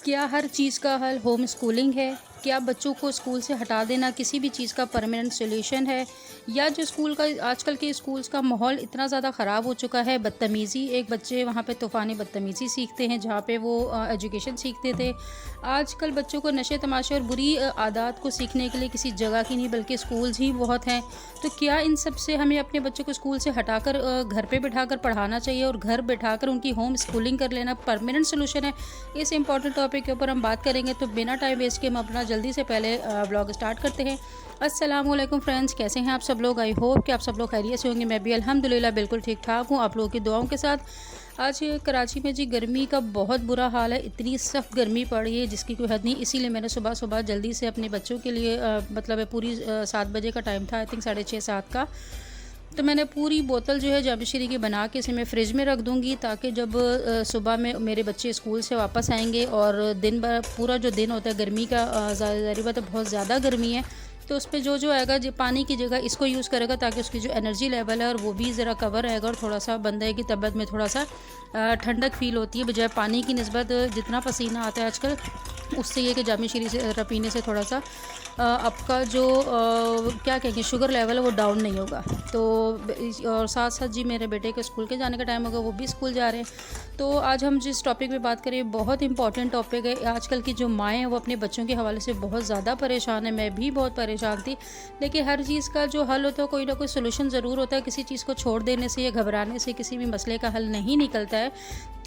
क्या हर चीज़ का हल होम स्कूलिंग है? क्या बच्चों को स्कूल से हटा देना किसी भी चीज़ का परमानेंट सॉल्यूशन है? या जो स्कूल का आजकल के स्कूल्स का माहौल इतना ज़्यादा ख़राब हो चुका है, बदतमीज़ी एक बच्चे वहाँ पे तूफ़ानी बदतमीज़ी सीखते हैं, जहाँ पे वो एजुकेशन सीखते थे। आजकल बच्चों को नशे तमाशे और बुरी आदत को सीखने के लिए किसी जगह की नहीं बल्कि स्कूल्स ही बहुत हैं। तो क्या इन सब से हमें अपने बच्चों को स्कूल से हटाकर घर पे बिठाकर पढ़ाना चाहिए और घर बिठाकर उनकी होम स्कूलिंग कर लेना परमानेंट सॉल्यूशन है? इस इम्पॉर्टेंट टॉपिक के ऊपर हम बात करेंगे, तो बिना टाइम वेस्ट के हम अपना जल्दी से पहले व्लॉग स्टार्ट करते हैं। अस्सलाम वालेकुम फ्रेंड्स, कैसे हैं आप सब लोग? आई होप कि आप सब लोग खैरियत से होंगे। मैं भी अल्हम्दुलिल्लाह बिल्कुल ठीक ठाक हूँ, आप लोगों की दुआओं के साथ। आज कराची में जी गर्मी का बहुत बुरा हाल है, इतनी सख्त गर्मी पड़ रही है जिसकी कोई हद नहीं। इसीलिए मैंने सुबह सुबह जल्दी से अपने बच्चों के लिए मतलब पूरी 7 बजे का टाइम था, आई थिंक 6:30-7 का। तो मैंने पूरी बोतल जो है जामशरी की बना के इसे मैं फ़्रिज में रख दूँगी, ताकि जब सुबह में मेरे बच्चे स्कूल से वापस आएंगे और दिन भर पूरा जो दिन होता है गर्मी का, ज़ाहिर बात है बहुत ज़्यादा गर्मी है, तो उस पे जो आएगा जो पानी की जगह इसको यूज़ करेगा, ताकि उसकी जो एनर्जी लेवल है और वो भी ज़रा कवर रहेगा और थोड़ा सा बंदे की तबीयत में थोड़ा सा ठंडक फ़ील होती है। बजाय पानी की निस्बत जितना पसीना आता है आजकल, उससे ये कि जामी शीरी से पीने से थोड़ा सा आपका जो क्या कहेंगे शुगर लेवल है वो डाउन नहीं होगा। तो और साथ साथ जी मेरे बेटे के स्कूल के जाने का टाइम होगा, वो भी स्कूल जा रहे हैं। तो आज हम जिस टॉपिक पे बात करें बहुत इंपॉर्टेंट टॉपिक है। आजकल की जो माएँ हैं वो अपने बच्चों के हवाले से बहुत ज़्यादा परेशान है, मैं भी बहुत परेशान थी। लेकिन हर चीज़ का जो हल होता है कोई ना कोई सोल्यूशन ज़रूर होता है। किसी चीज़ को छोड़ देने से या घबराने से किसी भी मसले का हल नहीं निकलता है।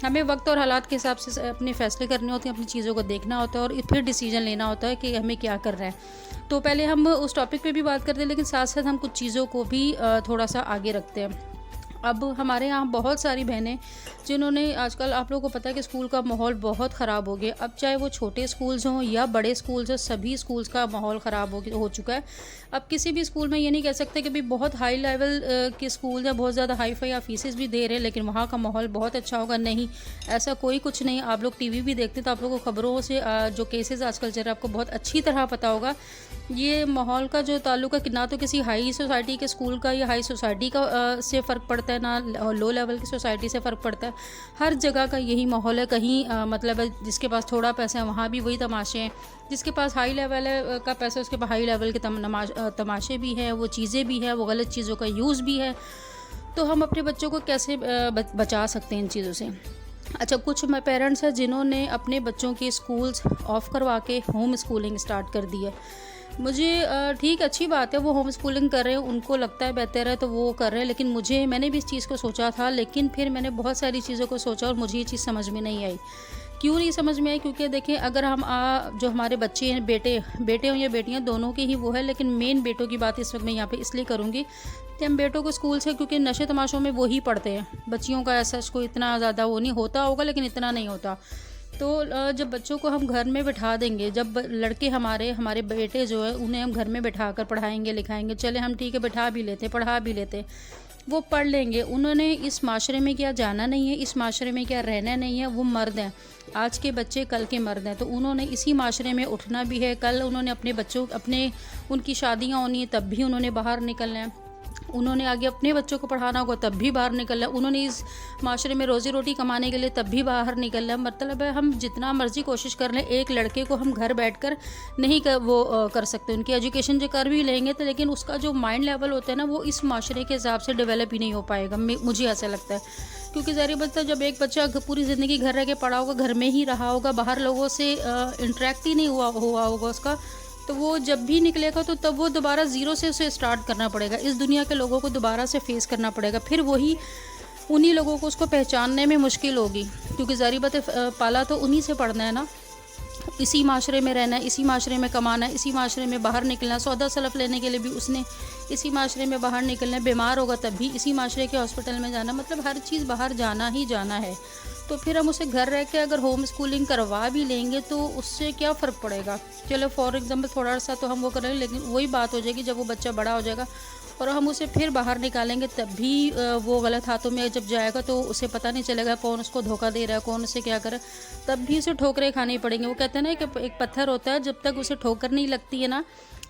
हमें वक्त और हालात के हिसाब से अपने फ़ैसले करने होते हैं, अपनी चीज़ों को देखना होता है और फिर डिसीजन लेना होता है कि हमें क्या करना है। तो पहले हम उस टॉपिक पे भी बात करते हैं, लेकिन साथ साथ हम कुछ चीज़ों को भी थोड़ा सा आगे रखते हैं। अब हमारे यहाँ बहुत सारी बहनें जिन्होंने आजकल, आप लोगों को पता है कि स्कूल का माहौल बहुत ख़राब हो गया। अब चाहे वो छोटे स्कूल्स हों या बड़े स्कूल्स हों, सभी स्कूल्स का माहौल ख़राब हो चुका है। अब किसी भी स्कूल में ये नहीं कह सकते कि भाई बहुत हाई लेवल के स्कूल या बहुत ज़्यादा हाई फाई या फीसेस भी दे रहे हैं लेकिन वहाँ का माहौल बहुत अच्छा होगा, नहीं, ऐसा कोई कुछ नहीं। आप लोग टीवी भी देखते तो आप लोगों को खबरों से जो केसेस आजकल चल रहे हैं आपको बहुत अच्छी तरह पता होगा। ये माहौल का जो ताल्लुक है कि ना तो किसी हाई सोसाइटी के स्कूल का या हाई सोसाइटी का से फ़र्क पड़ता है, ना लो लेवल की सोसाइटी से फ़र्क पड़ता है। हर जगह का यही माहौल है। कहीं मतलब है जिसके पास थोड़ा पैसा है वहाँ भी वही तमाशे हैं, जिसके पास हाई लेवल है का पैसा उसके पास हाई लेवल के तमाशे भी हैं, वो चीज़ें भी हैं, वो गलत चीज़ों का यूज़ भी है। तो हम अपने बच्चों को कैसे बचा सकते हैं इन चीज़ों से? अच्छा, कुछ पेरेंट्स हैं जिन्होंने अपने बच्चों के स्कूल्स ऑफ़ करवा के होम स्कूलिंग स्टार्ट कर दी है। मुझे ठीक, अच्छी बात है वो होम स्कूलिंग कर रहे हैं, उनको लगता है बेहतर है तो वो कर रहे हैं। लेकिन मैंने भी इस चीज़ को सोचा था, लेकिन फिर मैंने बहुत सारी चीज़ों को सोचा और मुझे ये चीज़ समझ में नहीं आई। क्यों नहीं समझ में आई? क्योंकि देखें, अगर हम जो हमारे बच्चे हैं, बेटे हों या बेटियां, दोनों के ही वो है, लेकिन मेन बेटों की बात इस वक्त मैं यहाँ पे इसलिए करूँगी कि हम बेटों को स्कूल से, क्योंकि नशे तमाशों में वो ही पढ़ते हैं। बच्चियों का ऐसा कोई इतना ज़्यादा वो नहीं होता होगा, लेकिन इतना नहीं होता। तो जब बच्चों को हम घर में बिठा देंगे, जब लड़के हमारे बेटे जो है उन्हें हम घर में बिठा कर पढ़ाएंगे लिखाएंगे, चले हम ठीक है बिठा भी लेते पढ़ा भी लेते, वो पढ़ लेंगे। उन्होंने इस माशरे में क्या जाना नहीं है, इस माशरे में क्या रहना नहीं है। वो मर्द हैं, आज के बच्चे कल के मर्द हैं, तो उन्होंने इसी माशरे में उठना भी है। कल उन्होंने अपने बच्चों उनकी शादियाँ होनी है तब भी उन्होंने बाहर निकलना है। उन्होंने आगे अपने बच्चों को पढ़ाना होगा तब भी बाहर निकलना है। उन्होंने इस माशरे में रोज़ी रोटी कमाने के लिए तब भी बाहर निकलना है। मतलब है हम जितना मर्ज़ी कोशिश कर लें, एक लड़के को हम घर बैठकर नहीं कर सकते। उनकी एजुकेशन जो कर भी लेंगे तो, लेकिन उसका जो माइंड लेवल होता है ना, वो इस माशरे के हिसाब से डेवलप ही नहीं हो पाएगा, मुझे ऐसा लगता है। क्योंकि ज़ाहिर बात है जब एक बच्चा पूरी ज़िंदगी घर रह के पढ़ा होगा, घर में ही रहा होगा, बाहर लोगों से इंटरेक्ट ही नहीं हुआ होगा उसका, तो वो जब भी निकलेगा तो तब वो दोबारा ज़ीरो से उसे स्टार्ट करना पड़ेगा। इस दुनिया के लोगों को दोबारा से फेस करना पड़ेगा। फिर उन्हीं लोगों को उसको पहचानने में मुश्किल होगी, क्योंकि ज़ाहिर बात है पाला तो उन्हीं से पड़ना है ना। इसी माशरे में रहना है, इसी माशरे में कमाना है, इसी माशरे में बाहर निकलना है। सौदा सलफ लेने के लिए भी उसने इसी माशरे में बाहर निकलना है। बीमार होगा तब भी इसी माशरे के हॉस्पिटल में जाना, मतलब हर चीज़ बाहर जाना ही जाना है। तो फिर हम उसे घर रह के अगर होम स्कूलिंग करवा भी लेंगे तो उससे क्या फ़र्क पड़ेगा? चलो फॉर एग्ज़ाम्पल थोड़ा सा तो हम वो करेंगे, लेकिन वही बात हो जाएगी जब वो बच्चा बड़ा हो जाएगा और हम उसे फिर बाहर निकालेंगे, तब भी वो गलत हाथों में जब जाएगा तो उसे पता नहीं चलेगा कौन उसको धोखा दे रहा है, कौन उसे क्या कर रहा है। तब भी उसे ठोकरें खानी पड़ेंगी। वो कहते हैं ना कि एक पत्थर होता है, जब तक उसे ठोकर नहीं लगती है ना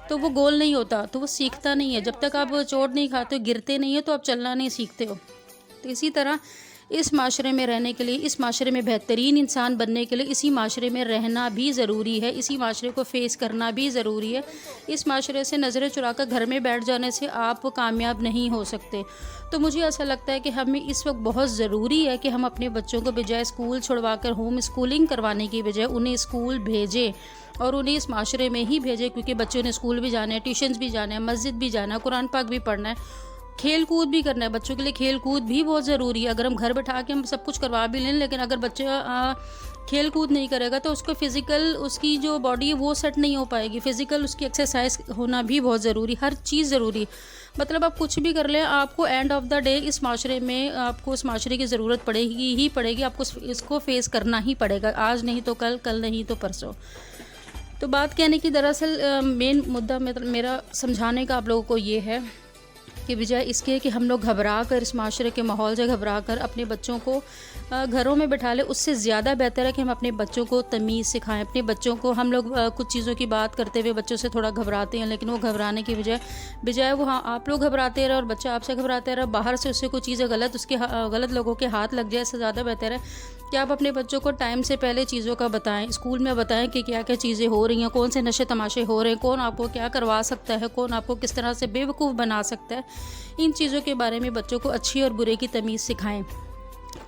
तो वो गोल नहीं होता, तो वो सीखता नहीं है। जब तक आप चोट नहीं खाते हो, गिरते नहीं है, तो आप चलना नहीं सीखते हो। तो इसी तरह इस माशरे में रहने के लिए, इस माशरे में बेहतरीन इंसान बनने के लिए इसी माशरे में रहना भी ज़रूरी है, इसी माशरे को फ़ेस करना भी ज़रूरी है। इस माशरे से नज़रें चुरा कर घर में बैठ जाने से आप कामयाब नहीं हो सकते। तो मुझे ऐसा लगता है कि हमें इस वक्त बहुत ज़रूरी है कि हम अपने बच्चों को बजाय स्कूल छुड़वा कर होम स्कूलिंग करवाने की बजाय उन्हें स्कूल भेजें और उन्हें इस माशरे में ही भेजें, क्योंकि बच्चों ने स्कूल भी जाना है, ट्यूशन्स भी जाना है, मस्जिद भी जाना है, कुरान पाक भी पढ़ना है, खेल कूद भी करना है। बच्चों के लिए खेल कूद भी बहुत ज़रूरी है। अगर हम घर बैठा के हम सब कुछ करवा भी लें, लेकिन अगर बच्चा खेल कूद नहीं करेगा तो उसको फ़िज़िकल, उसकी जो बॉडी है वो सेट नहीं हो पाएगी। फ़िज़िकल उसकी एक्सरसाइज होना भी बहुत ज़रूरी, हर चीज़ ज़रूरी। मतलब आप कुछ भी कर लें, आपको एंड ऑफ द डे इस माशरे में आपको उस माशरे की ज़रूरत पड़ेगी ही पड़ेगी। आपको इसको फ़ेस करना ही पड़ेगा, आज नहीं तो कल, कल नहीं तो परसों। तो बात कहने की दरअसल मेन मुद्दा मेरा समझाने का आप लोगों को ये है कि बजाय इसके कि हम लोग घबरा कर, इस माशरे के माहौल से घबरा कर अपने बच्चों को घरों में बैठा लें, उससे ज़्यादा बेहतर है कि हम अपने बच्चों को तमीज़ सिखाएं। अपने बच्चों को हम लोग कुछ चीज़ों की बात करते हुए बच्चों से थोड़ा घबराते हैं, लेकिन वो घबराने की बजाय वो, हाँ, आप लोग घबराते रहे और बच्चा आपसे घबराते रहे, बाहर से उससे कोई चीज़ें गलत लोगों के हाथ लग जाए, इससे ज़्यादा बेहतर है कि आप अपने बच्चों को टाइम से पहले चीज़ों का बताएं, स्कूल में बताएं कि क्या क्या चीज़ें हो रही हैं, कौन से नशे तमाशे हो रहे हैं, कौन आपको क्या करवा सकता है, कौन आपको किस तरह से बेवकूफ़ बना सकता है। इन चीज़ों के बारे में बच्चों को अच्छी और बुरे की तमीज़ सिखाएं।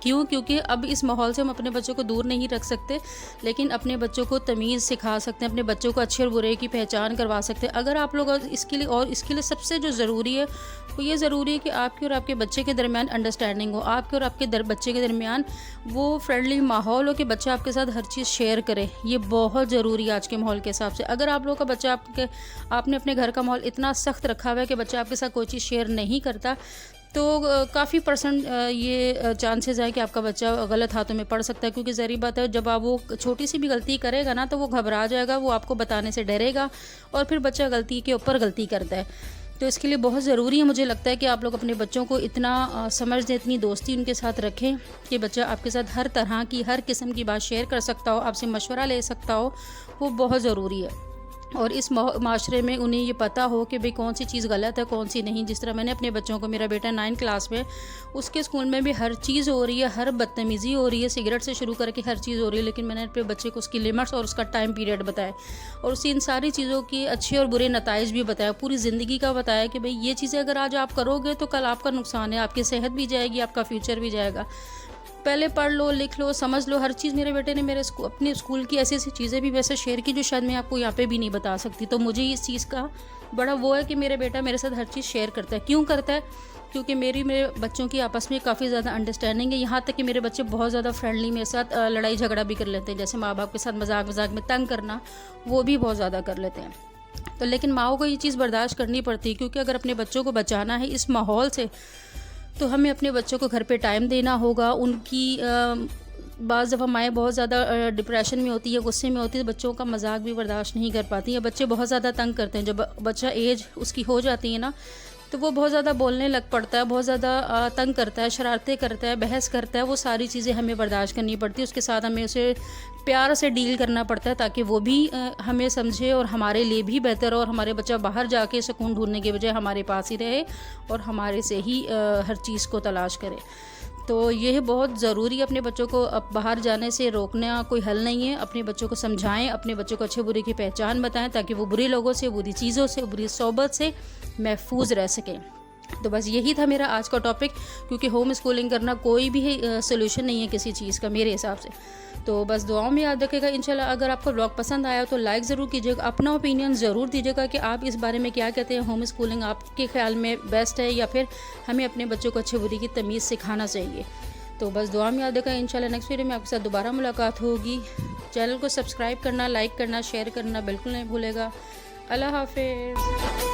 क्यों? क्योंकि अब इस माहौल से हम अपने बच्चों को दूर नहीं रख सकते, लेकिन अपने बच्चों को तमीज़ सिखा सकते हैं, अपने बच्चों को अच्छे और बुरे की पहचान करवा सकते हैं। अगर आप लोग इसके लिए सबसे जो ज़रूरी है वो ये ज़रूरी है कि आपके और आपके बच्चे के दरमियान अंडरस्टैंडिंग हो, आपके और आपके बच्चे के दरमियान वो फ्रेंडली माहौल हो कि बच्चा आपके साथ हर चीज़ शेयर करे। ये बहुत ज़रूरी है आज के माहौल के हिसाब से। अगर आप लोग का बच्चा आपने अपने घर का माहौल इतना सख्त रखा हुआ है कि बच्चा आपके साथ कोई चीज़ शेयर नहीं करता, तो काफ़ी % ये चांसेस है कि आपका बच्चा गलत हाथों में पड़ सकता है। क्योंकि ज़ाहिर बात है, जब आप वो छोटी सी भी गलती करेगा ना तो वो घबरा जाएगा, वो आपको बताने से डरेगा और फिर बच्चा गलती के ऊपर गलती करता है। तो इसके लिए बहुत ज़रूरी है, मुझे लगता है कि आप लोग अपने बच्चों को इतना समझ दें, इतनी दोस्ती उनके साथ रखें कि बच्चा आपके साथ हर तरह की, हर किस्म की बात शेयर कर सकता हो, आपसे मशवरा ले सकता हो। वो बहुत ज़रूरी है। और इस माशरे में उन्हें ये पता हो कि भाई कौन सी चीज़ गलत है, कौन सी नहीं। जिस तरह मैंने अपने बच्चों को, मेरा बेटा 9 क्लास में, उसके स्कूल में भी हर चीज़ हो रही है, हर बदतमीज़ी हो रही है, सिगरेट से शुरू करके हर चीज़ हो रही है, लेकिन मैंने अपने बच्चे को उसकी लिमिट्स और उसका टाइम पीरियड बताया और उसे इन सारी चीज़ों की अच्छे और बुरे नताइज भी बताया, पूरी ज़िंदगी का बताया कि भाई ये चीज़ें अगर आज आप करोगे तो कल आपका नुकसान है, आपकी सेहत भी जाएगी, आपका फ्यूचर भी जाएगा। पहले पढ़ लो, लिख लो, समझ लो हर चीज़। मेरे बेटे ने अपने स्कूल की ऐसी ऐसी चीज़ें भी वैसे शेयर की जो शायद मैं आपको यहाँ पे भी नहीं बता सकती। तो मुझे इस चीज़ का बड़ा वो है कि मेरा बेटा मेरे साथ हर चीज़ शेयर करता है। क्यों करता है? क्योंकि मेरे बच्चों की आपस में काफ़ी ज़्यादा अंडरस्टैंडिंग है। यहाँ तक कि मेरे बच्चे बहुत ज़्यादा फ्रेंडली मेरे साथ लड़ाई झगड़ा भी कर लेते हैं। जैसे माँ बाप के साथ मजाक में तंग करना, वो भी बहुत ज़्यादा कर लेते हैं। तो लेकिन माओ को ये चीज़ बर्दाश्त करनी पड़ती है, क्योंकि अगर अपने बच्चों को बचाना है इस माहौल से, तो हमें अपने बच्चों को घर पे टाइम देना होगा। उनकी बाज़ दफ़ा माएँ बहुत ज़्यादा डिप्रेशन में होती है, गुस्से में होती है, बच्चों का मजाक भी बर्दाश्त नहीं कर पाती है। बच्चे बहुत ज़्यादा तंग करते हैं। जब बच्चा एज उसकी हो जाती है ना, तो वो बहुत ज़्यादा बोलने लग पड़ता है, बहुत ज़्यादा तंग करता है, शरारतें करता है, बहस करता है। वो सारी चीज़ें हमें बर्दाश्त करनी पड़ती है। उसके साथ हमें उसे प्यार से डील करना पड़ता है ताकि वो भी हमें समझे और हमारे लिए भी बेहतर हो, और हमारे बच्चा बाहर जाके सुकून ढूंढने के बजाय हमारे पास ही रहे और हमारे से ही हर चीज़ को तलाश करे। तो यह बहुत ज़रूरी है। अपने बच्चों को अब बाहर जाने से रोकना कोई हल नहीं है। अपने बच्चों को समझाएं, अपने बच्चों को अच्छे बुरे की पहचान बताएं, ताकि वो बुरे लोगों से, बुरी चीज़ों से, बुरी सोबत से महफूज रह सकें। तो बस यही था मेरा आज का टॉपिक, क्योंकि होम स्कूलिंग करना कोई भी सोल्यूशन नहीं है किसी चीज़ का मेरे हिसाब से। तो बस दुआओं में याद रखेगा इंशाल्लाह। अगर आपको व्लॉग पसंद आया तो लाइक ज़रूर कीजिएगा, अपना ओपिनियन ज़रूर दीजिएगा कि आप इस बारे में क्या कहते हैं। होम स्कूलिंग आपके ख्याल में बेस्ट है या फिर हमें अपने बच्चों को अच्छे बुरी की तमीज़ सिखाना चाहिए। तो बस दुआ में याद रखेगा। इंशाल्लाह नेक्स्ट वीडियो में आपके साथ दोबारा मुलाकात होगी। चैनल को सब्सक्राइब करना, लाइक करना, शेयर करना बिल्कुल नहीं भूलेगा। अल्लाह हाफिज़।